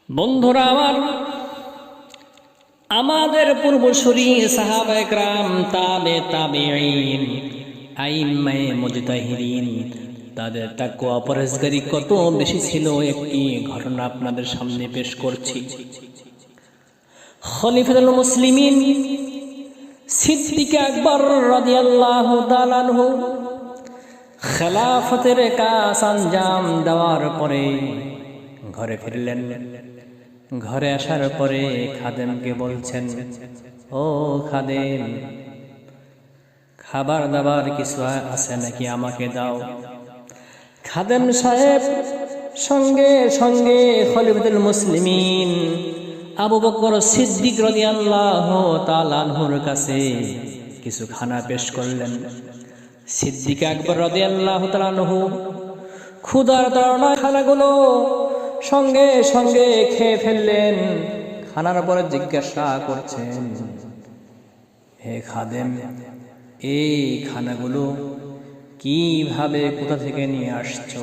বন্ধুরা আমার, আমাদের পূর্বসূরি সাহাবায়ে কেরাম, তাবেঈন, আইম্মায়ে মুজতাহিদিন, তাদের তাকওয়া পরহেজগারি কত বেশি ছিল। একটি ঘটনা আপনাদের সামনে পেশ করছি। খলিফাতুল মুসলিমিন সিদ্দিক আকবর রাদিয়াল্লাহু তাআলা আনহু খেলাফতের কাজ আঞ্জাম দেওয়ার পরে ঘরে ফিরলেন। ঘরে আসার পরে খাদেমকে বলছেন, ও খাদেম, খাবার দাবার কিছু আছে নাকি, আমাকে দাও। খাদেম সাহেব সঙ্গে সঙ্গে খলিফাতুল মুসলিমিন আবু বকর সিদ্দিক রাদিয়াল্লাহু তাআলা আনহুর কাছে কিছু খানা পেশ করলেন। সিদ্দিক আকবর রাদিয়াল্লাহু তাআলা আনহু ক্ষুধার তাড়নায় খানাগুলো সঙ্গে সঙ্গে খেয়ে ফেললেন। খানার পরে জিজ্ঞাসা করছেন, হে খাদেম, এই খানাগুলো কিভাবে, কোথা থেকে নিয়ে আসছো?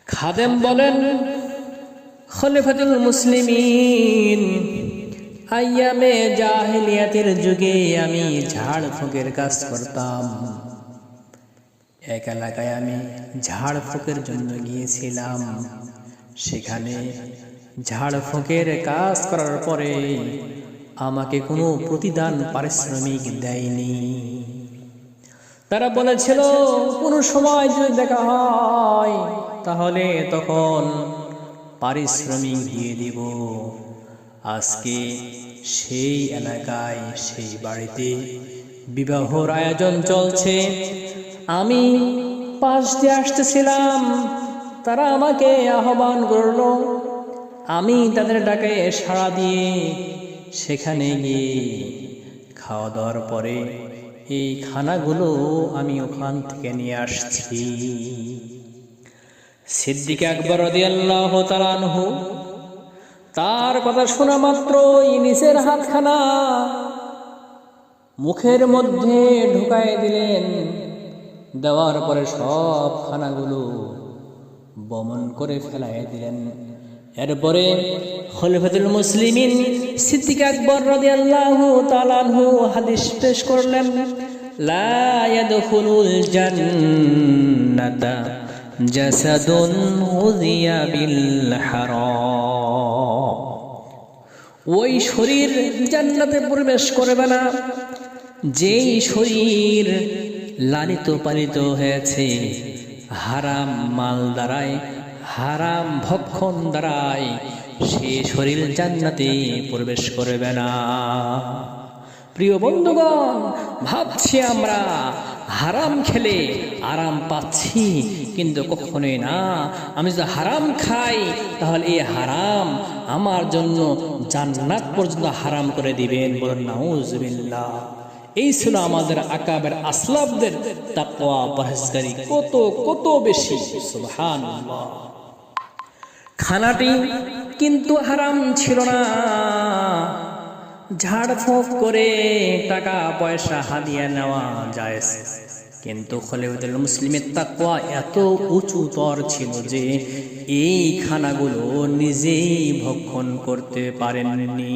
খাদেম বলেন, খলিফাতুল মুসলিমিন, আইয়ামে জাহেলিয়াতের যুগে আমি ঝাড় ফুঁকের কাজ করতাম। এক এলাকায় আমি ঝাড় ফুঁকের জন্য গিয়েছিলাম। সেখানে ঝাড় ফুঁকের কাজ করার পরে আমাকে কোনো প্রতিদান পারিশ্রমিক দেয়নি। তারা বলেছিল, কোনো সময় যদি দেখা হয় তাহলে তখন পারিশ্রমিক দিয়ে দিব। আজকে সেই এলাকায়, সেই বাড়িতে বিবাহর আয়োজন চলছে। আমি পাশ দিয়ে আসতেছিলাম, তারা আমাকে আহ্বান করলো। আমি তাদের ডাকে সাড়া দিয়ে সেখানে গিয়ে খাওয়া দাওয়ার পরে এই খানাগুলো আমি ওখান থেকে নিয়ে আসছি। সিদ্দিক আকবর রাদিয়াল্লাহু তাআলা আনহু তার কথা শোনা মাত্রই নিজের হাতখানা মুখের মধ্যে ঢুকায় দিলেন। দেওয়ার পরে সব খানাগুলো বমন করে ফেলাই দিলেন। এরপরে খলিফাতুল মুসলিমিন সিদ্দিক আকবর রাদিয়াল্লাহু তাআলা আনহু হাদিস পেশ করলেন, লা ইয়াদখুলুল জান্নাতা জাসাদুন উযিয়া বিল হারাম। ওই শরীর জান্নাতে প্রবেশ করবে না যেই শরীর লালিত পালিত হয়েছে হারাম মাল দ্বারায়, হারাম ভক্ষণ দ্বারায়, সে শরীর জান্নাতে প্রবেশ করবে না। প্রিয় বন্ধুগণ, ভাবছি আমরা হারাম খেলে আরাম পাচ্ছি, কিন্তু কখনোই না। আমি যদি হারাম খাই তাহলে এই হারাম আমার জন্য জান্নাত পর্যন্ত হারাম করে দিবেন। বলুন নাউজুবিল্লাহ। এই ছিল আমাদের আকাবের আসলাফদের তাকওয়া পরহেজগারি কত কত বেশি। সুবহানাল্লাহ। খানাটি কিন্তু হারাম ছিল না। ঝাড়ফুঁক করে টাকা পয়সা হাদিয়া নেওয়া জায়েজ, কিন্তু খলিফাতুল মুসলিমের তাকওয়া এত উঁচুতর ছিল যে এই খানাগুলো নিজেই ভক্ষণ করতে পারেননি।